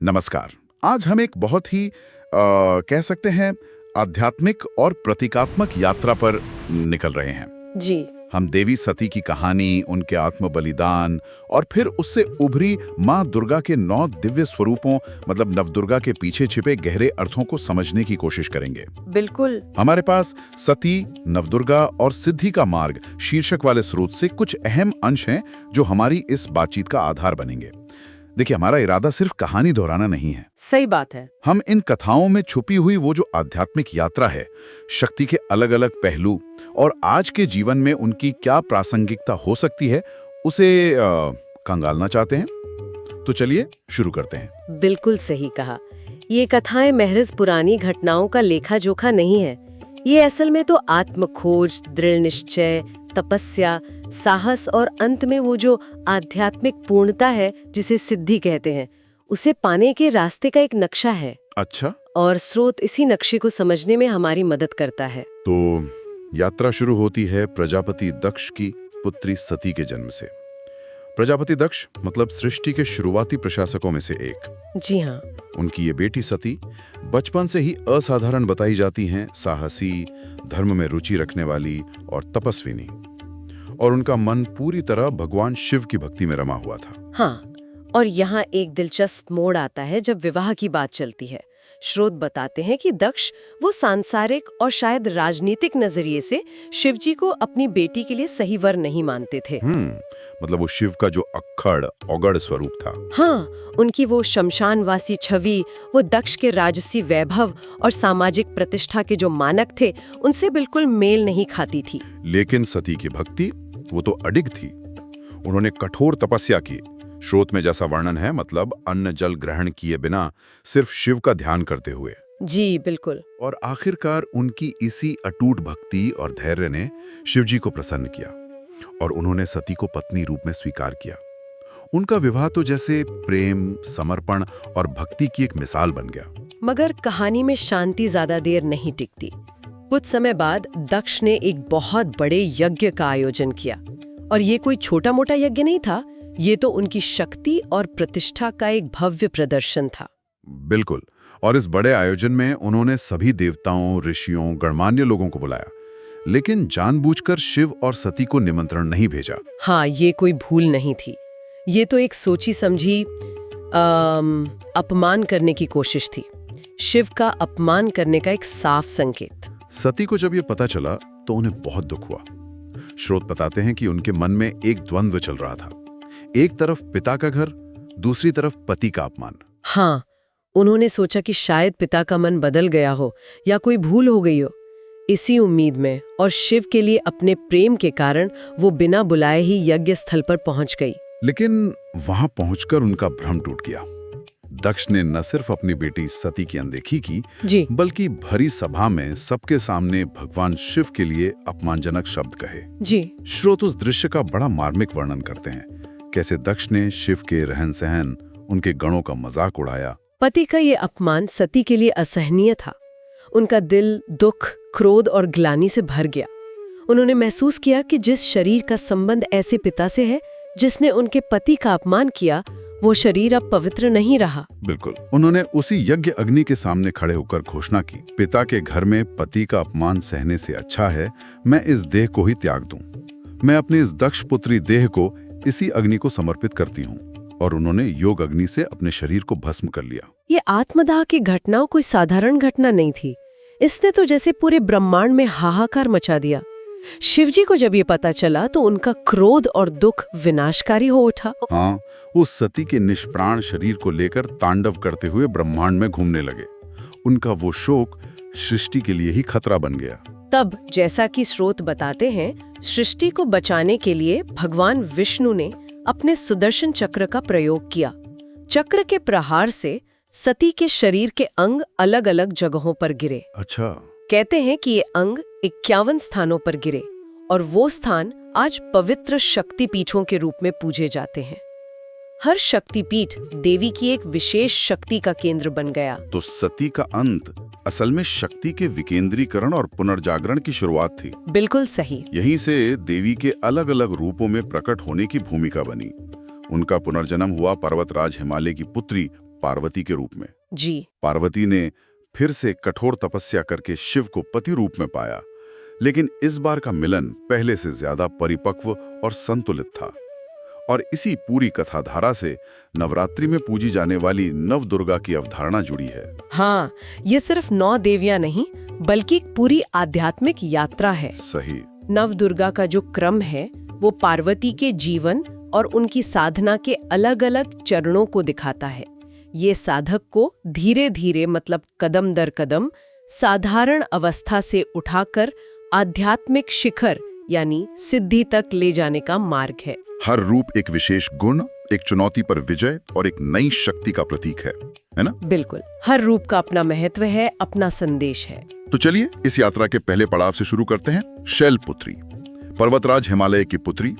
नमस्कार। आज हम एक बहुत ही कह सकते हैं आध्यात्मिक और प्रतीकात्मक यात्रा पर निकल रहे हैं। जी। हम देवी सती की कहानी, उनके आत्म बलिदान और फिर उससे उभरी माँ दुर्गा के 9 दिव्य स्वरूपों मतलब नवदुर्गा के पीछे छिपे गहरे अर्थों को समझने की कोशिश करेंगे। बिल्कुल। हमारे पास सती, नवदुर्गा और सिद्धि का मार्ग शीर्षक वाले स्रोत से कुछ अहम अंश हैं जो हमारी इस बातचीत का आधार बनेंगे। देखिए, हमारा इरादा सिर्फ कहानी दोहराना नहीं है। सही बात है। हम इन कथाओं में छुपी हुई वो जो आध्यात्मिक यात्रा है, शक्ति के अलग अलग पहलू और आज के जीवन में उनकी क्या प्रासंगिकता हो सकती है, उसे खंगालना चाहते हैं। तो चलिए शुरू करते हैं। बिल्कुल सही कहा। ये कथाएं महज पुरानी घटनाओं का लेखा जोखा नहीं है। ये असल में तो आत्मखोज, दृढ़ निश्चय, तपस्या, साहस और अंत में वो जो आध्यात्मिक पूर्णता है जिसे सिद्धि कहते हैं, उसे पाने के रास्ते का एक नक्शा है। अच्छा, और स्रोत इसी नक्शे को समझने में हमारी मदद करता है। तो यात्रा शुरू होती है प्रजापति दक्ष की पुत्री सती के जन्म से। प्रजापति दक्ष मतलब सृष्टि के शुरुआती प्रशासकों में से एक। जी हाँ। उनकी ये बेटी सती बचपन से ही असाधारण बताई जाती हैं, साहसी, धर्म में रुचि रखने वाली और तपस्विनी। और उनका मन पूरी तरह भगवान शिव की भक्ति में रमा हुआ था। हाँ, और यहाँ एक दिलचस्प मोड़ आता है जब विवाह की बात चलती है। स्रोत बताते हैं कि दक्ष वो सांसारिक और शायद राजनीतिक नजरिए से शिवजी को अपनी बेटी के लिए सही वर नहीं मानते थे। मतलब वो शिव का जो अक्खड़ औगड़ स्वरूप था। हाँ, उनकी वो शमशानवासी छवि, वो दक्ष के राजसी वैभव और सामाजिक प्रतिष्ठा के जो मानक थे, उनसे बिल्कुल मेल नहीं खाती थी। लेकिन सती की भक्ति वो तो अडिग थी। उन्होंने कठोर तपस्या की। स्रोत में जैसा वर्णन है, मतलब अन्न जल ग्रहण किए बिना सिर्फ शिव का ध्यान करते हुए। जी बिल्कुल। और आखिरकार उनकी इसी अटूट भक्ति और धैर्य ने शिवजी को प्रसन्न किया और उन्होंने सती को पत्नी रूप में स्वीकार किया। उनका विवाह तो जैसे प्रेम, समर्पण और भक्ति की एक मिसाल बन गया। मगर कहानी में शांति ज्यादा देर नहीं टिकती। कुछ समय बाद दक्ष ने एक बहुत बड़े यज्ञ का आयोजन किया। और ये कोई छोटा मोटा यज्ञ नहीं था, ये तो उनकी शक्ति और प्रतिष्ठा का एक भव्य प्रदर्शन था। बिल्कुल। और इस बड़े आयोजन में उन्होंने सभी देवताओं, ऋषियों, गणमान्य लोगों को बुलाया, लेकिन जानबूझकर शिव और सती को निमंत्रण नहीं भेजा। हाँ, ये कोई भूल नहीं थी। ये तो एक सोची समझी अपमान करने की कोशिश थी। शिव का अपमान करने का एक साफ संकेत। सती को जब ये पता चला तो उन्हें बहुत दुख हुआ। स्रोत बताते हैं कि उनके मन में एक द्वंद्व चल रहा था। एक तरफ पिता का घर, दूसरी तरफ पति का अपमान। हाँ, उन्होंने सोचा कि शायद पिता का मन बदल गया हो या कोई भूल हो गई हो। इसी उम्मीद में और शिव के लिए अपने प्रेम के कारण वो बिना बुलाए ही यज्ञ स्थल पर पहुंच गई। लेकिन वहां पहुंचकर उनका भ्रम टूट गया। दक्ष ने न सिर्फ अपनी बेटी सती की अनदेखी की, जी। बल्कि भरी सभा में सबके सामने भगवान शिव के लिए अपमानजनक शब्द कहे। जी। स्रोत उस दृश्य का बड़ा मार्मिक वर्णन करते हैं, कैसे दक्ष ने शिव के रहन सहन, उनके गणों का मजाक उड़ाया। पति का ये अपमान सती के लिए असहनीय था। उनका दिल दुख, क्रोध और ग्लानि से भर गया। उन्होंने महसूस किया कि जिस शरीर का संबंध ऐसे पिता से है जिसने उनके पति का अपमान किया, वो शरीर अब पवित्र नहीं रहा। बिल्कुल। उन्होंने उसी यज्ञ अग्नि के सामने खड़े होकर घोषणा की, पिता के घर में पति का अपमान सहने से अच्छा है मैं इस देह को ही त्याग दूं। मैं अपनी इस दक्ष पुत्री देह को इसी अग्नि को समर्पित करती हूँ। और उन्होंने योग अग्नि से अपने शरीर को भस्म कर लिया। ये आत्मदाह की घटना कोई साधारण घटना नहीं थी। इसने तो जैसे पूरे ब्रह्मांड में हाहाकार मचा दिया। शिवजी को जब ये पता चला तो उनका क्रोध और दुख विनाशकारी हो उठा। हाँ, वो सती के निष्प्राण शरीर को लेकर तांडव करते हुए ब्रह्मांड में घूमने लगे। उनका वो शोक सृष्टि के लिए ही खतरा बन गया। तब जैसा कि स्रोत बताते हैं, सृष्टि को बचाने के लिए भगवान विष्णु ने अपने सुदर्शन चक्र का प्रयोग किया। चक्र के प्रहार से सती के शरीर के अंग अलग अलग जगहों पर गिरे। अच्छा। कहते हैं कि ये अंग 51 स्थानों पर गिरे और वो स्थान आज पवित्र शक्तिपीठों के रूप में पूजे जाते हैं। हर शक्तिपीठ देवी की एक विशेष शक्ति का केंद्र बन गया। तो सती का अंत असल में शक्ति के विकेंद्रीकरण और पुनर्जागरण की शुरुआत थी। बिल्कुल सही। यहीं से देवी के अलग अलग रूपों में प्रकट होने की भूमिका बनी। उनका पुनर्जन्म हुआ पर्वतराज हिमालय की पुत्री पार्वती के रूप में। जी। पार्वती ने फिर से कठोर तपस्या करके शिव को पति रूप में पाया, लेकिन इस बार का मिलन पहले से ज्यादा परिपक्व और संतुलित था। और इसी पूरी कथाधारा से नवरात्रि में पूजी जाने वाली नव दुर्गा की अवधारणा जुड़ी है। हाँ, ये सिर्फ 9 देवियां नहीं, बल्कि एक पूरी आध्यात्मिक यात्रा है। सही। नव दुर्गा का जो क्रम है वो पार्वती के जीवन और उनकी साधना के अलग-अलग चरणों को दिखाता है। ये साधक को धीरे धीरे, मतलब कदम दर कदम, साधारण अवस्था से उठाकर आध्यात्मिक शिखर यानी सिद्धि तक ले जाने का मार्ग है। हर रूप एक विशेष गुण, एक चुनौती पर विजय और एक नई शक्ति का प्रतीक है ना? बिल्कुल, हर रूप का अपना महत्व है, अपना संदेश है। तो चलिए इस यात्रा के पहले पड़ाव से शुरू करते हैं। शैलपुत्री, पर्वतराज हिमालय की पुत्री।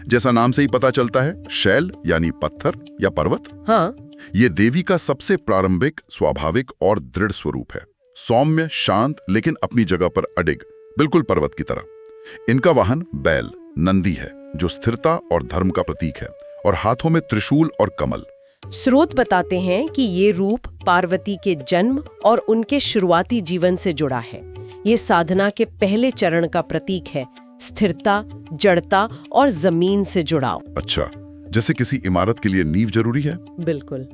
जैसा नाम से ही पता चलता है, शैल यानी पत्थर या पर्वत। हाँ, ये देवी का सबसे प्रारंभिक, स्वाभाविक और दृढ़ स्वरूप है। सौम्य, शांत, लेकिन अपनी जगह पर अडिग, बिल्कुल पर्वत की तरह। इनका वाहन बैल, नंदी है, जो स्थिरता और धर्म का प्रतीक है, और हाथों में त्रिशूल और कमल। स्रोत बताते हैं कि ये रूप पार्वती के जन्म और उनके शुरुआती जीवन से जुड़ा है। ये साधना के पहले चरण का प्रतीक है, स्थिरता, जड़ता और जमीन से जुड़ाव। अच्छा, जैसे किसी इमारत के लिए नींव जरूरी है। बिल्कुल,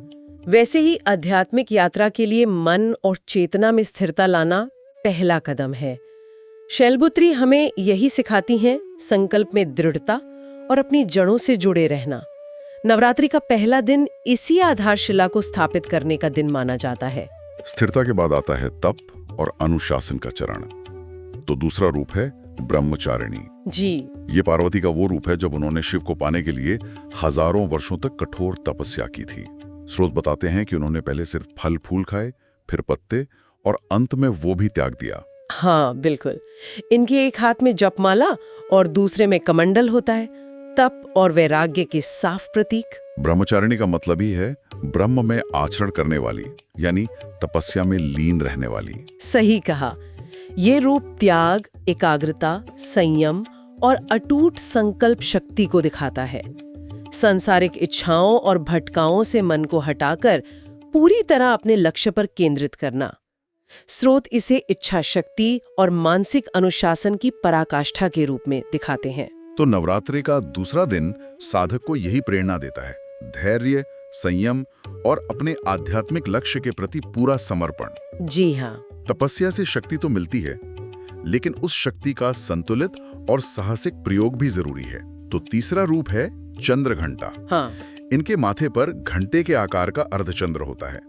वैसे ही आध्यात्मिक यात्रा के लिए मन और चेतना में स्थिरता लाना पहला कदम है। शैलपुत्री हमें यही सिखाती हैं, संकल्प में दृढ़ता और अपनी जड़ों से जुड़े रहना। नवरात्रि का पहला दिन इसी आधारशिला को स्थापित करने का दिन माना जाता है। स्थिरता के बाद आता है तप और अनुशासन का चरण। तो दूसरा रूप है ब्रह्मचारिणी। जी, ये पार्वती का वो रूप है जब उन्होंने शिव को पाने के लिए हजारों वर्षों तक कठोर तपस्या की थी। स्रोत बताते हैं कि उन्होंने पहले सिर्फ फल फूल खाए, फिर पत्ते, और अंत में वो भी त्याग दिया। हाँ बिल्कुल, इनके एक हाथ में जपमाला और दूसरे में कमंडल होता है, तप और वैराग्य के साफ प्रतीक। ब्रह्मचारिणी का मतलब ही है ब्रह्म में आचरण करने वाली, यानी तपस्या में लीन रहने वाली। सही कहा, ये रूप त्याग, एकाग्रता, संयम और अटूट संकल्प शक्ति को दिखाता है। सांसारिक इच्छाओं और भटकाओं से मन को हटाकर पूरी तरह अपने लक्ष्य पर केंद्रित करना। स्रोत इसे इच्छा शक्ति और मानसिक अनुशासन की पराकाष्ठा के रूप में दिखाते हैं। तो नवरात्रि का दूसरा दिन साधक को यही प्रेरणा देता है, धैर्य, संयम और अपने आध्यात्मिक लक्ष्य के प्रति पूरा समर्पण। जी हाँ, तपस्या से शक्ति तो मिलती है, लेकिन उस शक्ति का संतुलित और साहसिक प्रयोग भी जरूरी है। तो तीसरा रूप है चंद्रघंटा। हाँ, इनके माथे पर घंटे के आकार का अर्धचंद्र होता है,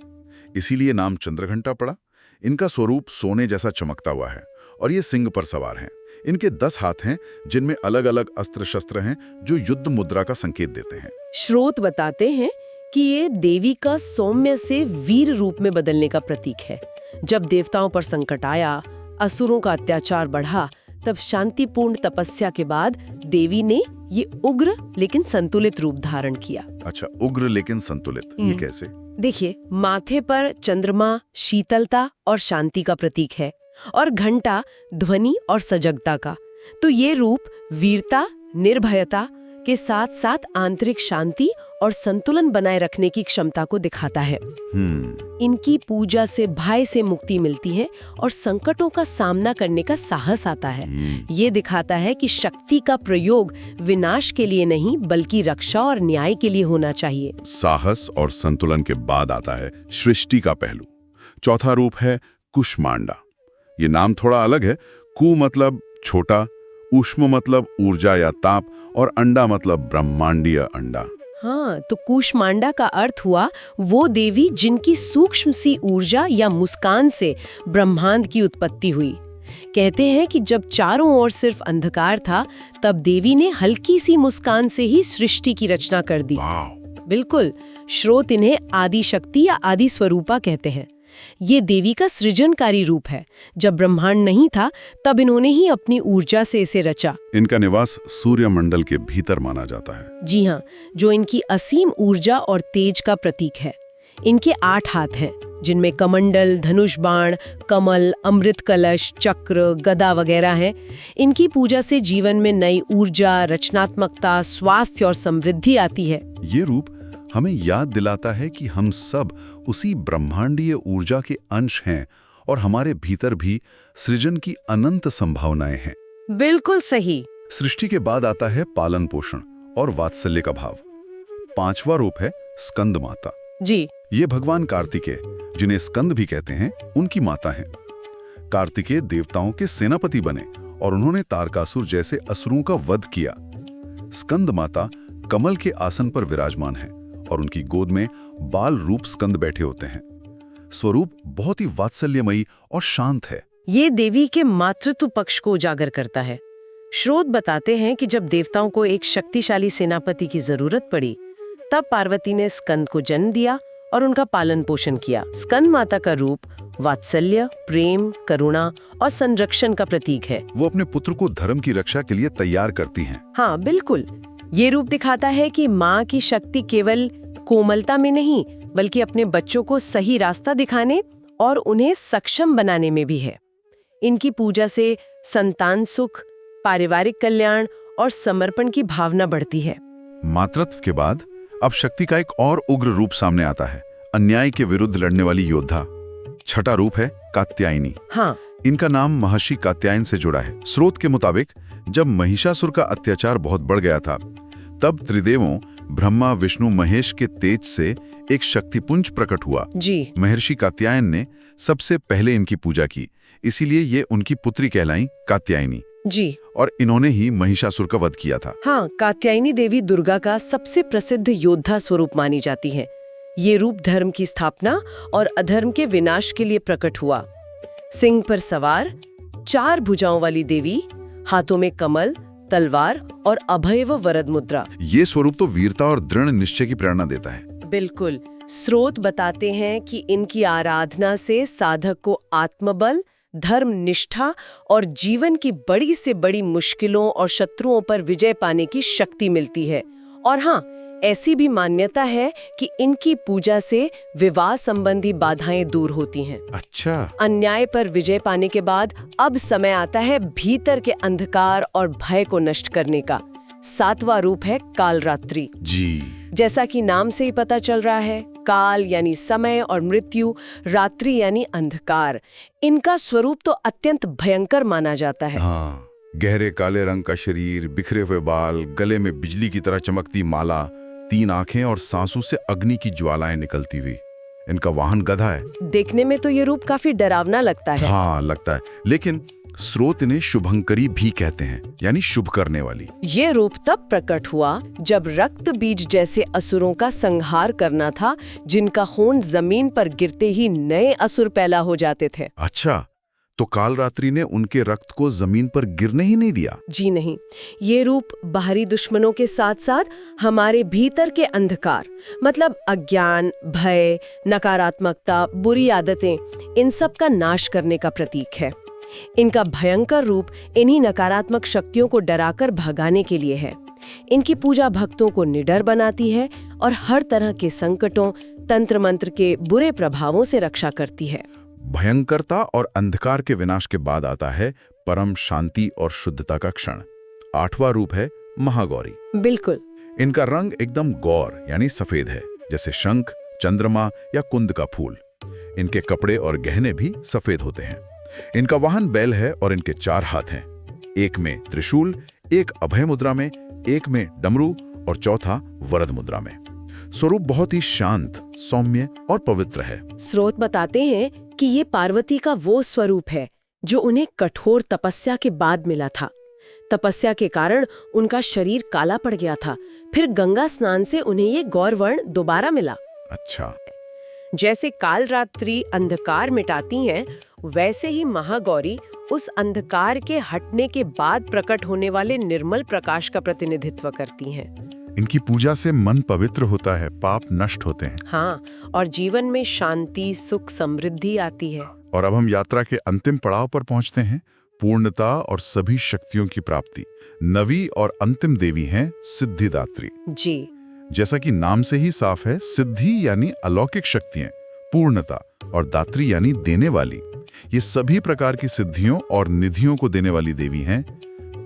इसीलिए नाम चंद्रघंटा पड़ा। इनका स्वरूप सोने जैसा चमकता हुआ है और ये सिंह पर सवार हैं। इनके 10 हाथ हैं, जिनमें अलग अलग अस्त्र शस्त्र हैं जो युद्ध मुद्रा का संकेत देते हैं। स्रोत बताते हैं कि ये देवी का सौम्य से वीर रूप में बदलने का प्रतीक है। जब देवताओं पर संकट आया, असुरों का अत्याचार बढ़ा, तब शांतिपूर्ण तपस्या के बाद देवी ने ये उग्र लेकिन संतुलित रूप धारण किया। अच्छा, उग्र लेकिन संतुलित, ये कैसे? देखिए, माथे पर चंद्रमा शीतलता और शांति का प्रतीक है और घंटा ध्वनि और सजगता का। तो ये रूप वीरता, निर्भयता के साथ साथ आंतरिक शांति और संतुलन बनाए रखने की क्षमता को दिखाता है। इनकी पूजा से भय से मुक्ति मिलती है और संकटों का सामना करने का साहस आता है। ये दिखाता है कि शक्ति का प्रयोग विनाश के लिए नहीं, बल्कि रक्षा और न्याय के लिए होना चाहिए। साहस और संतुलन के बाद आता है सृष्टि का पहलू। चौथा रूप है कुष्मांडा। ये नाम थोड़ा अलग है। कु मतलब छोटा, ऊष्म मतलब ऊर्जा या ताप, और अंडा मतलब ब्रह्मांडीय अंडा। हाँ, तो कूष्मांडा का अर्थ हुआ वो देवी जिनकी सूक्ष्म सी ऊर्जा या मुस्कान से ब्रह्मांड की उत्पत्ति हुई। कहते हैं कि जब चारों ओर सिर्फ अंधकार था, तब देवी ने हल्की सी मुस्कान से ही सृष्टि की रचना कर दी। बिल्कुल, स्रोत इन्हें आदि शक्ति या आदि स्वरूपा कहते हैं। ये देवी का सृजनकारी रूप है। जब ब्रह्मांड नहीं था, तब इन्होंने ही अपनी ऊर्जा से इसे रचा। इनका निवास सूर्य मंडल के भीतर माना जाता है। जी हाँ, जो इनकी असीम ऊर्जा और तेज का प्रतीक है। इनके 8 हाथ हैं, जिनमें कमंडल, धनुष बाण, कमल, अमृत कलश, चक्र, गदा वगैरह हैं। इनकी पूजा से जीवन में नई ऊर्जा, रचनात्मकता, स्वास्थ्य और समृद्धि आती है। ये रूप हमें याद दिलाता है कि हम सब उसी ब्रह्मांडीय ऊर्जा के अंश हैं और हमारे भीतर भी सृजन की अनंत संभावनाएं हैं। बिल्कुल सही। सृष्टि के बाद आता है पालन पोषण और वात्सल्य का भाव। 5वां रूप है स्कंद माता। जी। ये भगवान कार्तिकेय, जिन्हें स्कंद भी कहते हैं, उनकी माता हैं। कार्तिकेय देवताओं के सेनापति बने और उन्होंने तारकासुर जैसे असुरों का वध किया। स्कंद माता कमल के आसन पर विराजमान हैं और उनकी गोद में बाल रूप स्कंद बैठे होते हैं। स्वरूप बहुत ही वात्सल्यमयी और शांत है। ये देवी के मातृत्व पक्ष को उजागर करता है। स्रोत बताते हैं कि जब देवताओं को एक शक्तिशाली सेनापति की जरूरत पड़ी, तब पार्वती ने स्कंद को जन्म दिया और उनका पालन पोषण किया। स्कंद माता का रूप वात्सल्य, प्रेम, करुणा और संरक्षण का प्रतीक है। वो अपने पुत्र को धर्म की रक्षा के लिए तैयार करती हैं। हाँ, बिल्कुल। ये रूप दिखाता है कि माँ की शक्ति केवल कोमलता में नहीं, बल्कि अपने बच्चों को सही रास्ता दिखाने और उन्हें सक्षम बनाने में भी है। इनकी पूजा से संतान सुख, पारिवारिक कल्याण और समर्पण की भावना बढ़ती है। मातृत्व के बाद अब शक्ति का एक और उग्र रूप सामने आता है, अन्याय के विरुद्ध लड़ने वाली योद्धा। 6वां रूप है कात्यायनी। हाँ। इनका नाम महर्षि कात्यायन से जुड़ा है। स्रोत के मुताबिक जब महिषासुर का अत्याचार बहुत बढ़ गया था, तब त्रिदेवों ब्रह्मा, विष्णु, महेश के तेज से एक शक्तिपुंज प्रकट हुआ। जी। महर्षि कात्यायन ने सबसे पहले इनकी पूजा की, इसीलिए ये उनकी पुत्री कहलाई कात्यायनी। जी। और इन्होंने ही महिषासुर का वध किया था। हाँ, कात्यायनी देवी दुर्गा का सबसे प्रसिद्ध योद्धा स्वरूप मानी जाती है। ये रूप धर्म की स्थापना और अधर्म के विनाश के लिए प्रकट हुआ। सिंह पर सवार, 4 भुजाओं वाली देवी, हाथों में कमल, तलवार और अभय व वरद मुद्रा। ये स्वरूप तो वीरता और दृढ़ निश्चय की प्रेरणा देता है। बिल्कुल। स्रोत बताते हैं कि इनकी आराधना से साधक को आत्मबल, धर्म निष्ठा और जीवन की बड़ी से बड़ी मुश्किलों और शत्रुओं पर विजय पाने की शक्ति मिलती है। और हाँ, ऐसी भी मान्यता है कि इनकी पूजा से विवाह संबंधी बाधाएं दूर होती हैं। अच्छा। अन्याय पर विजय पाने के बाद अब समय आता है भीतर के अंधकार और भय को नष्ट करने का। 7वां रूप है कालरात्रि। जी। जैसा कि नाम से ही पता चल रहा है, काल यानी समय और मृत्यु, रात्रि यानी अंधकार। इनका स्वरूप तो अत्यंत भयंकर माना जाता है। हाँ, गहरे काले रंग का शरीर, बिखरे हुए बाल, गले में बिजली की तरह चमकती माला, 3 आंखें और सांसों से अग्नि की ज्वालाएं निकलती हुई। इनका वाहन गधा है। देखने में तो ये रूप काफी डरावना लगता है। हाँ, लगता है, लेकिन स्रोत इन्हें शुभंकरी भी कहते हैं, यानी शुभ करने वाली। ये रूप तब प्रकट हुआ जब रक्त बीज जैसे असुरों का संहार करना था, जिनका खून जमीन पर गिरते ही नए असुर पैदा हो जाते थे। अच्छा, तो कालरात्रि ने उनके रक्त को जमीन पर गिरने ही नहीं दिया? जी नहीं। ये रूप बाहरी दुश्मनों के साथ साथ हमारे भीतर के अंधकार, मतलब अज्ञान, भय, नकारात्मकता, बुरी आदतें, इन सब का नाश करने का प्रतीक है। इनका भयंकर रूप इन्हीं नकारात्मक शक्तियों को डराकर भगाने के लिए है। इनकी पूजा भक्तों को निडर बनाती है और हर तरह के संकटों, तंत्र मंत्र के बुरे प्रभावों से रक्षा करती है। भयंकरता और अंधकार के विनाश के बाद आता है परम शांति और शुद्धता का क्षण। 8वां रूप है महागौरी। बिल्कुल। इनका रंग एकदम गौर यानी सफेद है, जैसे शंख, चंद्रमा या कुंद का फूल। इनके कपड़े और गहने भी सफेद होते हैं। इनका वाहन बैल है और इनके 4 हाथ हैं, एक में त्रिशूल, एक अभय मुद्रा में, एक में डमरू और चौथा वरद मुद्रा में। स्वरूप बहुत ही शांत, सौम्य और पवित्र है। स्रोत बताते हैं कि ये पार्वती का वो स्वरूप है जो उन्हें कठोर तपस्या के बाद मिला था। तपस्या के कारण उनका शरीर काला पड़ गया था, फिर गंगा स्नान से उन्हें ये गौर वर्ण दोबारा मिला। अच्छा। जैसे कालरात्रि अंधकार मिटाती हैं, वैसे ही महागौरी उस अंधकार के हटने के बाद प्रकट होने वाले निर्मल प्रकाश का प्रतिनिधित्व करती हैं। इनकी पूजा से मन पवित्र होता है, पाप नष्ट होते हैं। हाँ, और जीवन में शांति, सुख, समृद्धि आती है। और अब हम यात्रा के अंतिम पड़ाव पर पहुंचते हैं, पूर्णता और सभी शक्तियों की प्राप्ति। नवी और अंतिम देवी हैं सिद्धिदात्री। जी। जैसा कि नाम से ही साफ है, सिद्धि यानी अलौकिक शक्तियां, पूर्णता, और दात्री यानी देने वाली। ये सभी प्रकार की सिद्धियों और निधियों को देने वाली देवी हैं।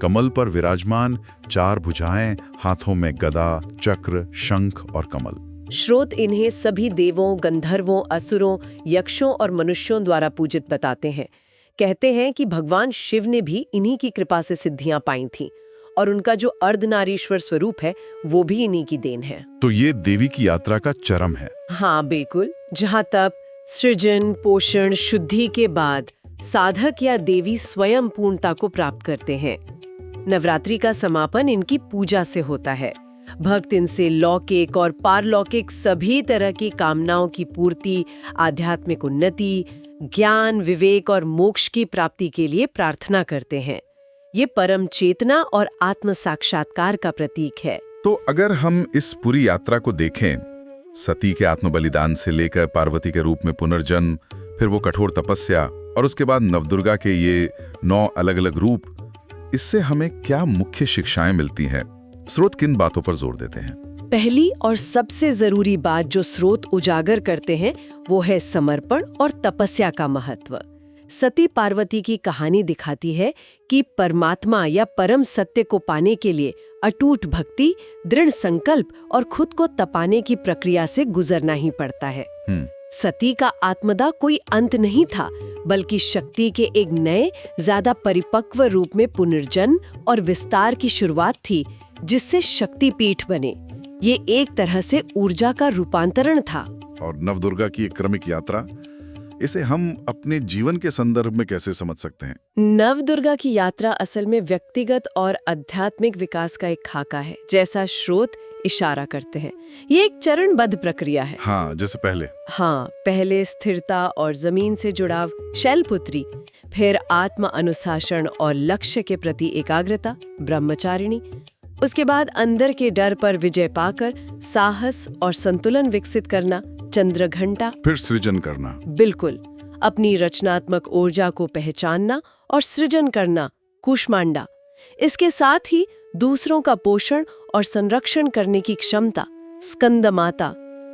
कमल पर विराजमान, 4 भुजाएं, हाथों में गदा, चक्र, शंख और कमल। स्रोत इन्हें सभी देवों, गंधर्वों, असुरों, यक्षों और मनुष्यों द्वारा पूजित बताते हैं। कहते हैं कि भगवान शिव ने भी इन्हीं की कृपा से सिद्धियां पाई थीं और उनका जो अर्धनारीश्वर स्वरूप है वो भी इन्हीं की देन है। तो ये देवी की यात्रा का चरम है। हाँ बिल्कुल, जहाँ तप, सृजन, पोषण, शुद्धि के बाद साधक या देवी स्वयं पूर्णता को प्राप्त करते हैं। नवरात्रि का समापन इनकी पूजा से होता है। भक्त इनसे लौकिक और पारलौकिक सभी तरह की कामनाओं की पूर्ति, आध्यात्मिक उन्नति, ज्ञान, विवेक और मोक्ष की प्राप्ति के लिए प्रार्थना करते हैं। ये परम चेतना और आत्म साक्षात्कार का प्रतीक है। तो अगर हम इस पूरी यात्रा को देखें, सती के आत्म बलिदान से लेकर पार्वती के रूप में पुनर्जन्म, फिर वो कठोर तपस्या और उसके बाद नवदुर्गा के ये 9 अलग-अलग रूप, इससे हमें क्या मुख्य शिक्षाएं मिलती हैं? स्रोत किन बातों पर जोर देते हैं? पहली और सबसे जरूरी बात जो स्रोत उजागर करते हैं वो है समर्पण और तपस्या का महत्व। सती पार्वती की कहानी दिखाती है कि परमात्मा या परम सत्य को पाने के लिए अटूट भक्ति, दृढ़ संकल्प और खुद को तपाने की प्रक्रिया से गुजरना ही पड़ता है। सती का आत्मदा कोई अंत नहीं था, बल्कि शक्ति के एक नए, ज्यादा परिपक्व रूप में पुनर्जन्म और विस्तार की शुरुआत थी, जिससे शक्तिपीठ बने। ये एक तरह से ऊर्जा का रूपांतरण था। और नवदुर्गा की एक क्रमिक यात्रा, इसे हम अपने जीवन के संदर्भ में कैसे समझ सकते हैं? नवदुर्गा की यात्रा असल में व्यक्तिगत और आध्यात्मिक विकास का एक खाका है, जैसा स्रोत इशारा करते हैं। ये एक चरणबद्ध प्रक्रिया है। हाँ, जैसे पहले स्थिरता और जमीन से जुड़ाव, शैलपुत्री, फिर आत्म अनुशासन और लक्ष्य के प्रति एकाग्रता, ब्रह्मचारिणी, उसके बाद अंदर के डर पर विजय पाकर साहस और संतुलन विकसित करना, चंद्रघंटा, फिर सृजन करना। बिल्कुल, अपनी रचनात्मक ऊर्जा को पहचानना और सृजन करना, कूष्मांडा। इसके साथ ही दूसरों का पोषण और संरक्षण करने की क्षमता, स्कंदमाता।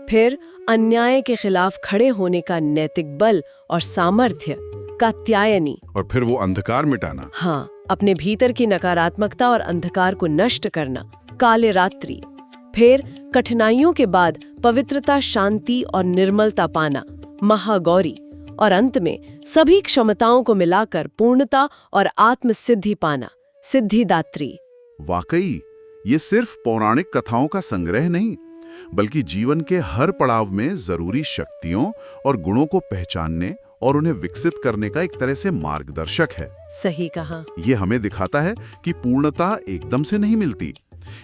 फिर अन्याय के खिलाफ खड़े होने का नैतिक बल और सामर्थ्य, कात्यायनी। और फिर वो अंधकार मिटाना। हाँ, अपने भीतर की नकारात्मकता और अंधकार को नष्ट करना, काले रात्रि। फिर कठिनाइयों के बाद पवित्रता, शांति और निर्मलता पाना, महागौरी। और अंत में सभी क्षमताओं को मिलाकर पूर्णता और आत्मसिद्धि पाना, सिद्धिदात्री। वाकई ये सिर्फ पौराणिक कथाओं का संग्रह नहीं, बल्कि जीवन के हर पड़ाव में जरूरी शक्तियों और गुणों को पहचानने और उन्हें विकसित करने का एक तरह से मार्गदर्शक है। सही कहा। ये हमें दिखाता है कि पूर्णता एकदम से नहीं मिलती।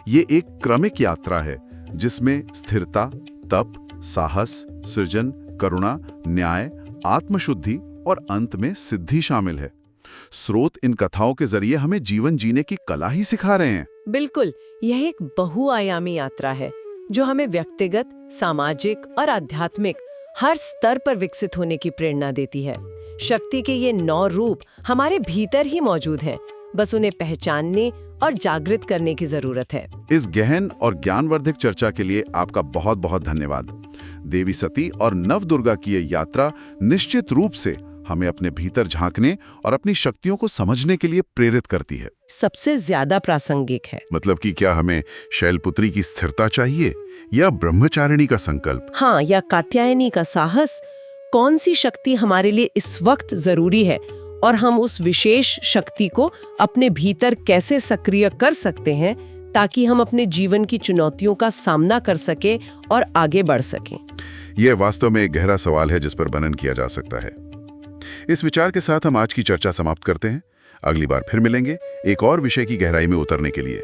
ये एक क्रमिक यात्रा है जिसमें स्थिरता, तप, साहस, सृजन, करुणा, न्याय, आत्मशुद्धि और अंत में सिद्धि शामिल है। स्रोत इन कथाओं के जरिए हमें जीवन जीने की कला ही सिखा रहे हैं। बिल्कुल, यह एक बहुआयामी यात्रा है जो हमें व्यक्तिगत, सामाजिक और आध्यात्मिक हर स्तर पर विकसित होने की प्रेरणा देती है। शक्ति के ये 9 रूप हमारे भीतर ही मौजूद हैं, बस उन्हें पहचानने और जागृत करने की जरूरत है। इस गहन और ज्ञानवर्धक चर्चा के लिए आपका बहुत बहुत धन्यवाद। देवी सती और नवदुर्गा की ये यात्रा निश्चित रूप से हमें अपने भीतर झांकने और अपनी शक्तियों को समझने के लिए प्रेरित करती है। सबसे ज्यादा प्रासंगिक है। मतलब कि क्या हमें शैलपुत्री की स्थिरता चाहिए या ब्रह्मचारिणी का संकल्प? हाँ, या कात्यायनी का साहस? कौन सी शक्ति हमारे लिए इस वक्त जरूरी है और हम उस विशेष शक्ति को अपने भीतर कैसे सक्रिय कर सकते हैं ताकि हम अपने जीवन की चुनौतियों का सामना कर सके और आगे बढ़ सकें? यह वास्तव में एक गहरा सवाल है जिस पर मनन किया जा सकता है। इस विचार के साथ हम आज की चर्चा समाप्त करते हैं। अगली बार फिर मिलेंगे एक और विषय की गहराई में उतरने के लिए।